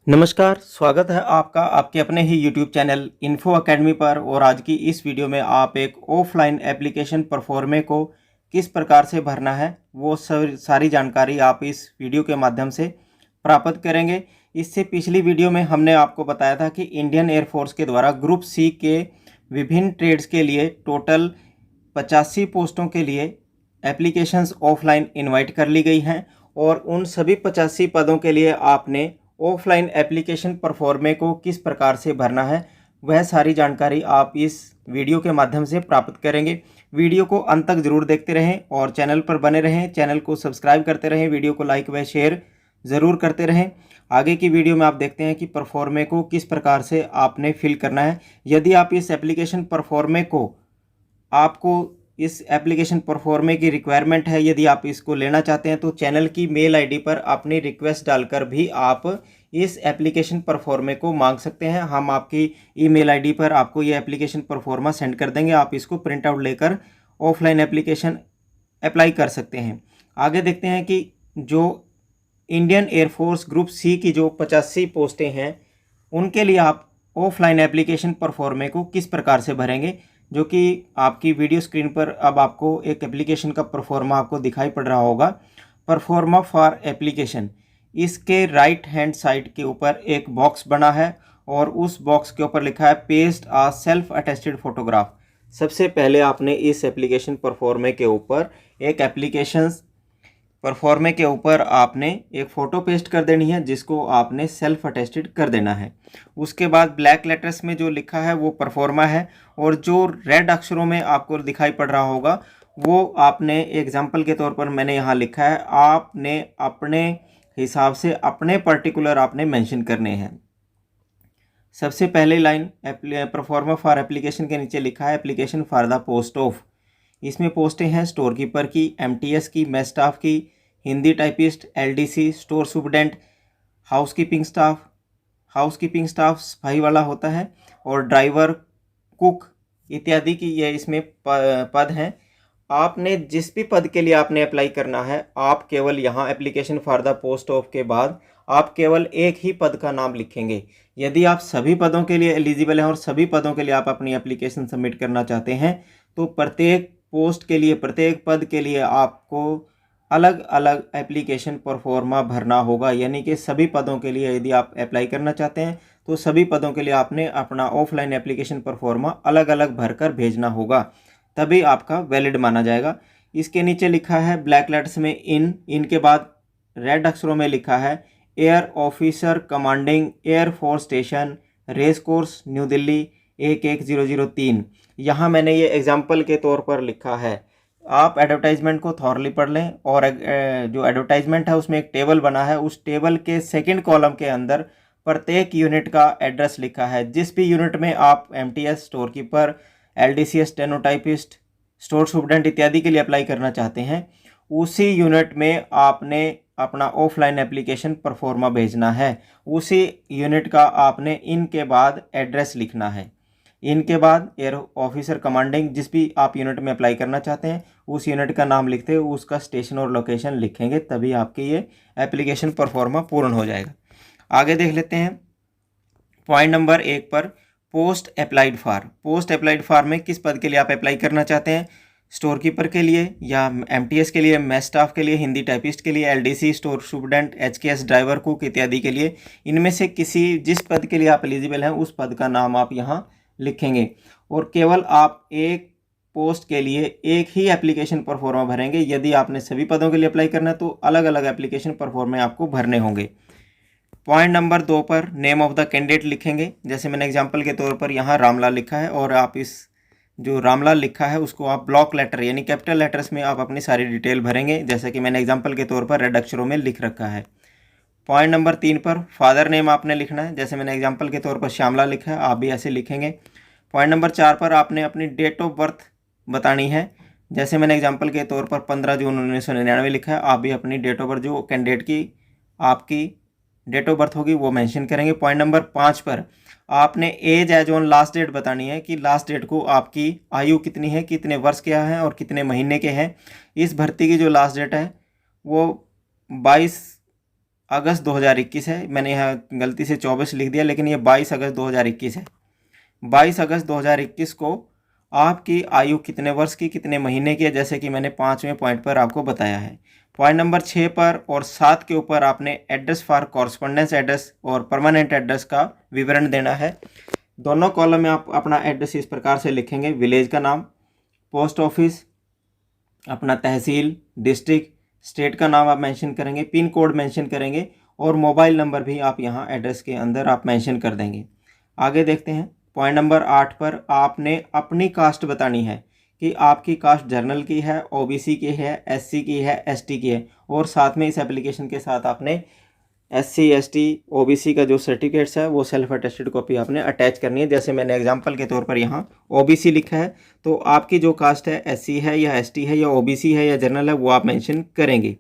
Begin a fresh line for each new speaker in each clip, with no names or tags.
नमस्कार, स्वागत है आपका आपके अपने ही यूट्यूब चैनल इन्फो अकेडमी पर। और आज की इस वीडियो में आप एक ऑफलाइन एप्लीकेशन परफॉर्मे को किस प्रकार से भरना है वो सारी जानकारी आप इस वीडियो के माध्यम से प्राप्त करेंगे। इससे पिछली वीडियो में हमने आपको बताया था कि इंडियन एयरफोर्स के द्वारा ग्रुप सी के विभिन्न ट्रेड्स के लिए टोटल 85 पोस्टों के लिए एप्लीकेशंस ऑफलाइन इनवाइट कर ली गई हैं और उन सभी 85 पदों के लिए आपने ऑफलाइन एप्लीकेशन परफॉर्मे को किस प्रकार से भरना है वह सारी जानकारी आप इस वीडियो के माध्यम से प्राप्त करेंगे। वीडियो को अंत तक जरूर देखते रहें और चैनल पर बने रहें, चैनल को सब्सक्राइब करते रहें, वीडियो को लाइक व शेयर ज़रूर करते रहें। आगे की वीडियो में आप देखते हैं कि परफॉर्मे को किस प्रकार से आपने फिल करना है। यदि आप इस एप्लीकेशन परफॉर्मे को आपको इस एप्लीकेशन परफॉर्मे की रिक्वायरमेंट है, यदि आप इसको लेना चाहते हैं तो चैनल की मेल आईडी पर अपनी रिक्वेस्ट डालकर भी आप इस एप्लीकेशन परफॉर्मे को मांग सकते हैं। हम आपकी ईमेल आईडी पर आपको ये एप्लीकेशन परफॉर्मा सेंड कर देंगे, आप इसको प्रिंट आउट लेकर ऑफलाइन एप्लीकेशन अप्लाई कर सकते हैं। आगे देखते हैं कि जो इंडियन एयरफोर्स ग्रुप सी की जो 85 पोस्टें हैं उनके लिए आप ऑफलाइन एप्लीकेशन परफॉर्मे को किस प्रकार से भरेंगे, जो कि आपकी वीडियो स्क्रीन पर अब आपको एक एप्लीकेशन का परफॉर्मा आपको दिखाई पड़ रहा होगा। परफॉर्मा फॉर एप्लीकेशन, इसके राइट हैंड साइड के ऊपर एक बॉक्स बना है और उस बॉक्स के ऊपर लिखा है पेस्ट आ सेल्फ अटेस्टेड फोटोग्राफ। सबसे पहले आपने इस एप्लीकेशन परफॉर्मे के ऊपर एक एप्लीकेशन परफॉर्मे के ऊपर आपने एक फ़ोटो पेस्ट कर देनी है जिसको आपने सेल्फ अटेस्टेड कर देना है। उसके बाद ब्लैक लेटर्स में जो लिखा है वो परफॉर्मा है और जो रेड अक्षरों में आपको दिखाई पड़ रहा होगा वो आपने एग्जाम्पल के तौर पर मैंने यहाँ लिखा है, आपने अपने हिसाब से अपने पर्टिकुलर आपने मेंशन करने हैं। सबसे पहले लाइन परफॉर्मा फॉर एप्लीकेशन के नीचे लिखा है application for the post of. इसमें पोस्टें हैं स्टोर कीपर की, एमटीएस की, मेस स्टाफ की, Hindi typist, LDC, store superintendent, housekeeping staff सफाई वाला होता है, और ड्राइवर, कुक इत्यादि की ये इसमें पद हैं। आपने जिस भी पद के लिए आपने अप्लाई करना है, आप केवल यहाँ application for the post of के बाद आप केवल एक ही पद का नाम लिखेंगे। यदि आप सभी पदों के लिए एलिजिबल हैं और सभी पदों के लिए आप अपनी एप्लीकेशन सबमिट करना चाहते हैं तो प्रत्येक पोस्ट के लिए, प्रत्येक पद के लिए आपको अलग अलग एप्लीकेशन परफॉर्मा भरना होगा। यानी कि सभी पदों के लिए यदि आप अप्लाई करना चाहते हैं तो सभी पदों के लिए आपने अपना ऑफलाइन एप्लीकेशन परफॉर्मा अलग अलग भरकर भेजना होगा, तभी आपका वैलिड माना जाएगा। इसके नीचे लिखा है ब्लैक लेटर्स में इनके बाद रेड अक्षरों में लिखा है air officer commanding air force station race course new Delhi 11003। यहाँ मैंने ये एग्जाम्पल के तौर पर लिखा है। आप एडवर्टाइजमेंट को थॉरली पढ़ लें और जो एडवर्टाइजमेंट है उसमें एक टेबल बना है, उस टेबल के सेकंड कॉलम के अंदर प्रत्येक यूनिट का एड्रेस लिखा है। जिस भी यूनिट में आप MTS, store keeper, LDCS, stenotypist, store superintendent इत्यादि के लिए अप्लाई करना चाहते हैं, उसी यूनिट में आपने अपना ऑफलाइन एप्लीकेशन परफॉर्मा भेजना है। उसी यूनिट का आपने इनके बाद एड्रेस लिखना है। इनके बाद एयर ऑफिसर कमांडिंग, जिस भी आप यूनिट में अप्लाई करना चाहते हैं उस यूनिट का नाम लिखते हुए उसका स्टेशन और लोकेशन लिखेंगे, तभी आपकी ये एप्लीकेशन परफॉर्मा पूर्ण हो जाएगा। आगे देख लेते हैं पॉइंट नंबर 1 पर पोस्ट अप्लाइड फॉर में किस पद के लिए आप अप्लाई करना चाहते हैं। स्टोर कीपर के लिए या एमटीएस के लिए, मेस स्टाफ के लिए, हिंदी टाइपिस्ट के लिए, LDC, store superintendent, HKS, driver, cook इत्यादि के लिए। इनमें से जिस पद के लिए आप एलिजिबल हैं उस पद का नाम आप यहाँ लिखेंगे और केवल आप एक पोस्ट के लिए एक ही एप्लीकेशन परफॉर्मा भरेंगे। यदि आपने सभी पदों के लिए अप्लाई करना है तो अलग अलग एप्लीकेशन परफॉर्मे आपको भरने होंगे। पॉइंट नंबर 2 पर नेम ऑफ द कैंडिडेट लिखेंगे। जैसे मैंने एग्जांपल के तौर पर यहाँ रामलाल लिखा है और आप इस जो रामलाल लिखा है उसको आप ब्लॉक लेटर यानी कैपिटल लेटर्स में आप अपनी सारी डिटेल भरेंगे, जैसे कि मैंने एग्जांपल के तौर पर रेड अक्षरों में लिख रखा है। पॉइंट नंबर 3 पर फादर नेम आपने लिखना है। जैसे मैंने एग्जांपल के तौर पर श्यामला लिखा है, आप भी ऐसे लिखेंगे। पॉइंट नंबर 4 पर आपने अपनी डेट ऑफ बर्थ बतानी है। जैसे मैंने एग्जांपल के तौर पर 15 जून 1999 लिखा है, आप भी अपनी डेट ऑफ बर्थ जो कैंडिडेट की आपकी डेट ऑफ बर्थ होगी वो मेंशन करेंगे। पॉइंट नंबर 5 पर आपने age age on last date बतानी है कि लास्ट डेट को आपकी आयु कितनी है, कितने वर्ष क्या है और कितने महीने के हैं। इस भर्ती की जो लास्ट डेट है वो 22 अगस्त 2021 है। मैंने यहाँ गलती से 24 लिख दिया, लेकिन ये 22 अगस्त 2021 है। 22 अगस्त 2021 को आपकी आयु कितने वर्ष की, कितने महीने की है, जैसे कि मैंने 5वें पॉइंट पर आपको बताया है। पॉइंट नंबर 6 पर और 7 के ऊपर आपने एड्रेस फॉर कॉरस्पॉन्डेंस एड्रेस और परमानेंट एड्रेस का विवरण देना है। दोनों कॉलम में आप अपना एड्रेस इस प्रकार से लिखेंगे: विलेज का नाम, पोस्ट ऑफिस, अपना तहसील, डिस्ट्रिक्ट, स्टेट का नाम आप मेंशन करेंगे, पिन कोड मेंशन करेंगे और मोबाइल नंबर भी आप यहाँ एड्रेस के अंदर आप मेंशन कर देंगे। आगे देखते हैं। पॉइंट नंबर 8 पर आपने अपनी कास्ट बतानी है कि आपकी कास्ट जनरल की है, ओबीसी की है, एससी की है, एसटी की है, और साथ में इस एप्लीकेशन के साथ आपने एससी, एसटी, ओबीसी का जो सर्टिफिकेट्स है वो सेल्फ अटेस्टेड कॉपी आपने अटैच करनी है। जैसे मैंने एग्जांपल के तौर पर यहाँ ओबीसी लिखा है, तो आपकी जो कास्ट है एससी है या एसटी है या ओबीसी है या जनरल है वो आप मेंशन करेंगे।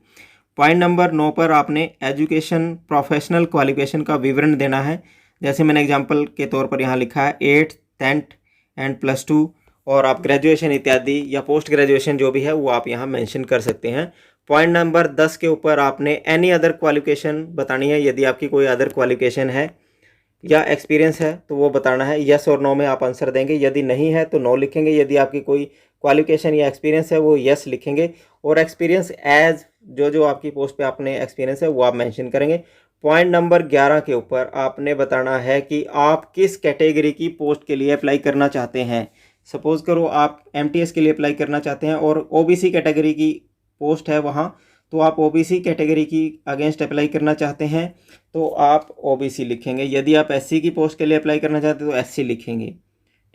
पॉइंट नंबर 9 पर आपने एजुकेशन प्रोफेशनल क्वालिफिकेशन का विवरण देना है। जैसे मैंने एग्जाम्पल के तौर पर यहाँ लिखा है 8th, 10th एंड +2, और आप ग्रेजुएशन इत्यादि या पोस्ट ग्रेजुएशन जो भी है वो आप यहाँ मेंशन कर सकते हैं। पॉइंट नंबर 10 के ऊपर आपने एनी अदर क्वालिफिकेशन बतानी है। यदि आपकी कोई अदर क्वालिफिकेशन है या एक्सपीरियंस है तो वो बताना है। यस और नो में आप आंसर देंगे। यदि नहीं है तो नो लिखेंगे। यदि आपकी कोई क्वालिफिकेशन या एक्सपीरियंस है वो यस लिखेंगे, और एक्सपीरियंस एज जो आपकी पोस्ट पे आपने एक्सपीरियंस है वो आप मेंशन करेंगे। पॉइंट नंबर 11 के ऊपर आपने बताना है कि आप किस कैटेगरी की पोस्ट के लिए अप्लाई करना चाहते हैं। सपोज करो आप एमटीएस के लिए अप्लाई करना चाहते हैं और ओबीसी कैटेगरी की पोस्ट है वहाँ, तो आप ओबीसी कैटेगरी की अगेंस्ट अप्लाई करना चाहते हैं तो आप ओबीसी लिखेंगे। यदि आप एससी की पोस्ट के लिए अप्लाई करना चाहते हैं तो एससी लिखेंगे।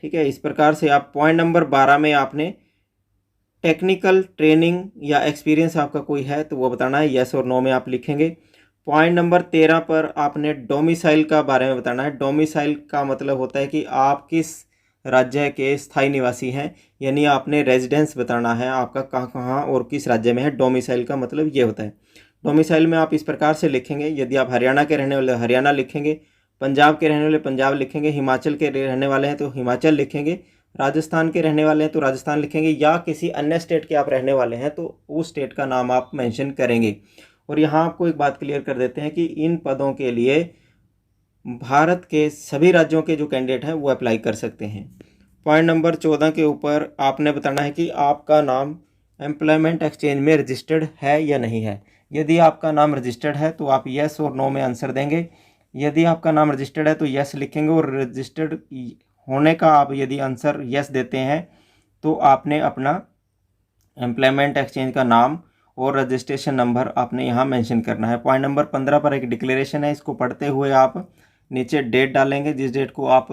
ठीक है, इस प्रकार से आप पॉइंट नंबर 12 में आपने टेक्निकल ट्रेनिंग या एक्सपीरियंस आपका कोई है तो वो बताना है। यस और नो में आप लिखेंगे। पॉइंट नंबर 13 पर आपने डोमिसाइल का बारे में बताना है। डोमिसाइल का मतलब होता है कि आप किस राज्य के स्थायी निवासी हैं, यानी आपने रेजिडेंस बताना है आपका कहाँ कहाँ और किस राज्य में है। डोमिसाइल का मतलब ये होता है। डोमिसाइल में आप इस प्रकार से लिखेंगे। यदि आप हरियाणा के रहने वाले हरियाणा लिखेंगे, पंजाब के रहने वाले पंजाब लिखेंगे, हिमाचल के रहने वाले हैं तो हिमाचल लिखेंगे, राजस्थान के रहने वाले हैं तो राजस्थान लिखेंगे, या किसी अन्य स्टेट के आप रहने वाले हैं तो उस स्टेट का नाम आप मेंशन करेंगे। और यहाँ आपको एक बात क्लियर कर देते हैं कि इन पदों के लिए भारत के सभी राज्यों के जो कैंडिडेट हैं वो अप्लाई कर सकते हैं। पॉइंट नंबर 14 के ऊपर आपने बताना है कि आपका नाम एम्प्लॉयमेंट एक्सचेंज में रजिस्टर्ड है या नहीं है। यदि आपका नाम रजिस्टर्ड है तो आप यस और नो में आंसर देंगे। यदि आपका नाम रजिस्टर्ड है तो यस लिखेंगे, और रजिस्टर्ड होने का आप यदि आंसर यस देते हैं तो आपने अपना एम्प्लॉयमेंट एक्सचेंज का नाम और रजिस्ट्रेशन नंबर आपने यहाँ मेंशन करना है। पॉइंट नंबर 15 पर एक डिक्लेरेशन है, इसको पढ़ते हुए आप नीचे डेट डालेंगे जिस डेट को आप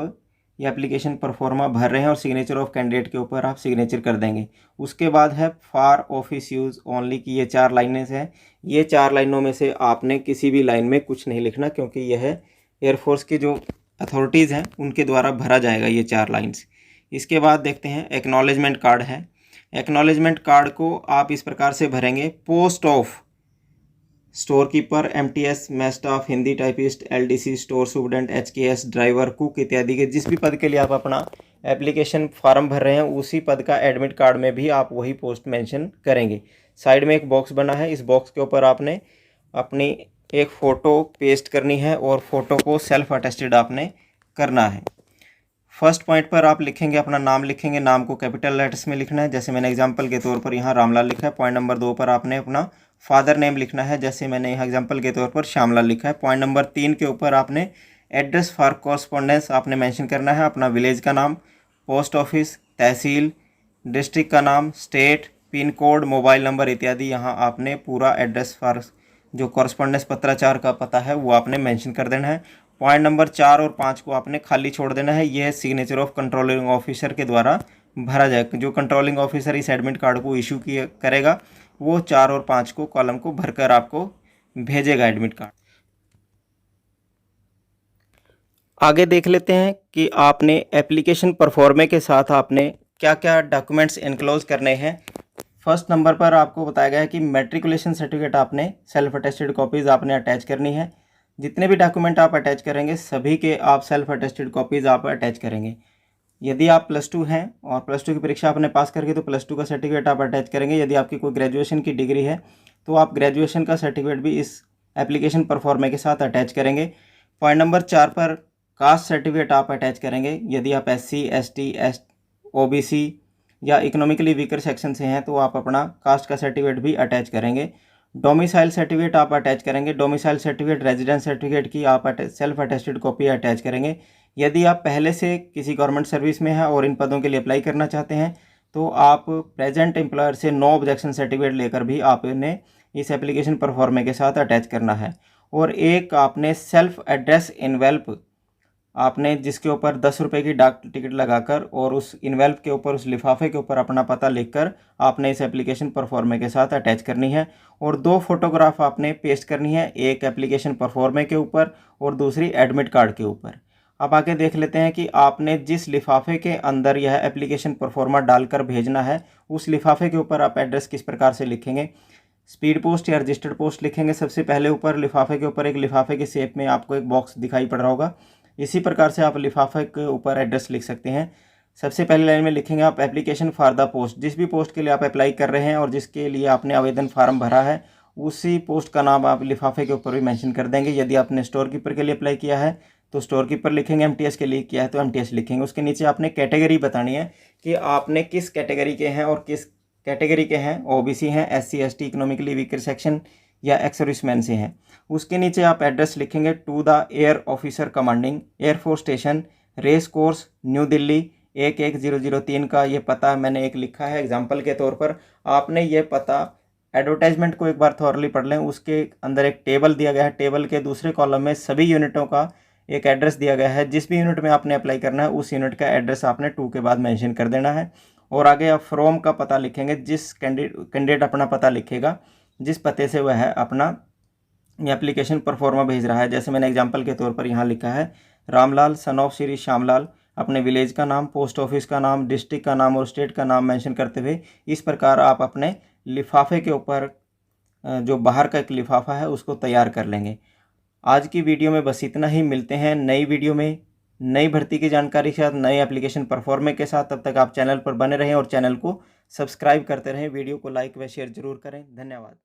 ये एप्लीकेशन परफॉर्मा भर रहे हैं, और सिग्नेचर ऑफ कैंडिडेट के ऊपर आप सिग्नेचर कर देंगे। उसके बाद है फॉर ऑफिस यूज़ ओनली की ये 4 लाइनें हैं। ये 4 लाइनों में से आपने किसी भी लाइन में कुछ नहीं लिखना, क्योंकि यह एयरफोर्स की जो अथॉरिटीज़ हैं उनके द्वारा भरा जाएगा ये 4 लाइन्स। इसके बाद देखते हैं एक्नॉलेजमेंट कार्ड है। एक्नॉलेजमेंट कार्ड को आप इस प्रकार से भरेंगे: post of store keeper, MTS, mess staff, Hindi typist, LDC, store superintendent, HKS, driver, cook इत्यादि के जिस भी पद के लिए आप अपना एप्लीकेशन फॉर्म भर रहे हैं उसी पद का एडमिट कार्ड में भी आप वही पोस्ट मेंशन करेंगे। साइड में एक बॉक्स बना है, इस बॉक्स के ऊपर आपने अपनी एक फ़ोटो पेस्ट करनी है और फोटो को सेल्फ अटेस्टेड आपने करना है। फर्स्ट पॉइंट पर आप लिखेंगे अपना नाम लिखेंगे, नाम को कैपिटल लेटर्स में लिखना है, जैसे मैंने एग्जांपल के तौर पर यहाँ रामलाल लिखा है। पॉइंट नंबर 2 पर आपने अपना फादर नेम लिखना है, जैसे मैंने यहाँ एग्जांपल के तौर पर श्यामलाल लिखा है। पॉइंट नंबर 3 के ऊपर आपने एड्रेस फॉर कॉरस्पॉन्डेंस आपने मेंशन करना है, अपना विलेज का नाम, पोस्ट ऑफिस, तहसील, डिस्ट्रिक्ट का नाम, state, pin code, mobile number इत्यादि यहाँ आपने पूरा एड्रेस फॉर जो कॉरस्पॉन्डेंस पत्राचार का पता है वो आपने मेंशन कर देना है। पॉइंट नंबर 4 और 5 को आपने खाली छोड़ देना है। यह सिग्नेचर ऑफ कंट्रोलिंग ऑफिसर के द्वारा भरा जाएगा। जो कंट्रोलिंग ऑफिसर इस एडमिट कार्ड को इशू किया करेगा वो 4 और 5 को कॉलम को भरकर आपको भेजेगा एडमिट कार्ड। आगे देख लेते हैं कि आपने एप्लीकेशन परफॉर्मे के साथ आपने क्या क्या डॉक्यूमेंट्स इनक्लोज करने हैं। फर्स्ट नंबर पर आपको बताया गया है कि मैट्रिकुलेशन सर्टिफिकेट आपने सेल्फ अटेस्टेड कॉपीज़ आपने अटैच करनी है। जितने भी डॉक्यूमेंट आप अटैच करेंगे सभी के आप सेल्फ अटेस्टेड कॉपीज़ आप अटैच करेंगे। यदि आप +2 हैं और +2 की परीक्षा आपने पास करके तो +2 का सर्टिफिकेट आप अटैच करेंगे। यदि आपकी कोई ग्रेजुएशन की डिग्री है तो आप ग्रेजुएशन का सर्टिफिकेट भी इस एप्लीकेशन परफॉर्मे के साथ अटैच करेंगे। पॉइंट नंबर 4 पर कास्ट सर्टिफिकेट आप अटैच करेंगे। यदि आप SC, ST, OBC या इकोनॉमिकली वीकर सेक्शन से हैं तो आप अपना कास्ट का सर्टिफिकेट भी अटैच करेंगे। डोमिसाइल सर्टिफिकेट आप अटैच करेंगे। डोमिसाइल सर्टिफिकेट, रेजिडेंस सर्टिफिकेट की आप सेल्फ अटेस्टेड कॉपी अटैच करेंगे। यदि आप पहले से किसी गवर्नमेंट सर्विस में हैं और इन पदों के लिए अप्लाई करना चाहते हैं तो आप प्रेजेंट एम्प्लॉयर से नो ऑब्जेक्शन सर्टिफिकेट लेकर भी आपने इस एप्लीकेशन परफॉर्मे के साथ अटैच करना है। और एक आपने सेल्फ एड्रेस इन्वेल्प आपने जिसके ऊपर 10 रुपये की डाक टिकट लगाकर और उस इन्वेल्प के ऊपर, उस लिफाफे के ऊपर अपना पता लिखकर आपने इस एप्लीकेशन परफॉर्मे के साथ अटैच करनी है। और 2 फोटोग्राफ आपने पेस्ट करनी है, एक एप्लीकेशन परफॉर्मे के ऊपर और दूसरी एडमिट कार्ड के ऊपर। अब आगे देख लेते हैं कि आपने जिस लिफाफे के अंदर यह एप्लीकेशन परफॉर्मा डालकर भेजना है उस लिफाफे के ऊपर आप एड्रेस किस प्रकार से लिखेंगे। स्पीड पोस्ट या रजिस्टर्ड पोस्ट लिखेंगे। सबसे पहले ऊपर लिफाफे के ऊपर एक लिफाफे के शेप में आपको एक बॉक्स दिखाई पड़ रहा होगा, इसी प्रकार से आप लिफाफे के ऊपर एड्रेस लिख सकते हैं। सबसे पहली लाइन में लिखेंगे आप एप्लीकेशन फॉर द पोस्ट। जिस भी पोस्ट के लिए आप अप्लाई कर रहे हैं और जिसके लिए आपने आवेदन फार्म भरा है उसी पोस्ट का नाम आप लिफाफे के ऊपर भी मेंशन कर देंगे। यदि आपने स्टोर कीपर के लिए अप्लाई किया है तो स्टोर कीपर लिखेंगे, MTS के लिए किया है तो MTS लिखेंगे। उसके नीचे आपने कैटेगरी बतानी है कि आपने किस कैटेगरी के हैं और किस कैटेगरी के हैं, OBC हैं, SC, ST, economically weaker section या एक्स सर्विसमैन से हैं। उसके नीचे आप एड्रेस लिखेंगे to the air officer commanding, air force station, race course, new Delhi 11003 का ये पता मैंने एक लिखा है एग्जाम्पल के तौर पर। आपने ये पता एडवर्टाइजमेंट को एक बार थॉरली पढ़ लें। उसके अंदर एक टेबल दिया गया है, टेबल के दूसरे कॉलम में सभी यूनिटों का एक एड्रेस दिया गया है। जिस भी यूनिट में आपने अप्लाई करना है उस यूनिट का एड्रेस आपने 2 के बाद मेंशन कर देना है। और आगे आप फ्रॉम का पता लिखेंगे, जिस कैंडिडेट अपना पता लिखेगा जिस पते से वह अपना एप्लीकेशन परफॉर्मा भेज रहा है। जैसे मैंने एग्जांपल के तौर पर यहाँ लिखा है रामलाल सन ऑफ श्री श्यामलाल, अपने विलेज का नाम, पोस्ट ऑफिस का नाम, डिस्ट्रिक्ट का नाम और स्टेट का नाम मेंशन करते हुए इस प्रकार आप अपने लिफाफे के ऊपर जो बाहर का एक लिफाफा है उसको तैयार कर लेंगे। आज की वीडियो में बस इतना ही। मिलते हैं नई वीडियो में नई भर्ती की जानकारी के साथ, नए एप्लीकेशन परफॉर्मे के साथ। तब तक आप चैनल पर बने रहें और चैनल को सब्सक्राइब करते रहें। वीडियो को लाइक व शेयर जरूर करें। धन्यवाद।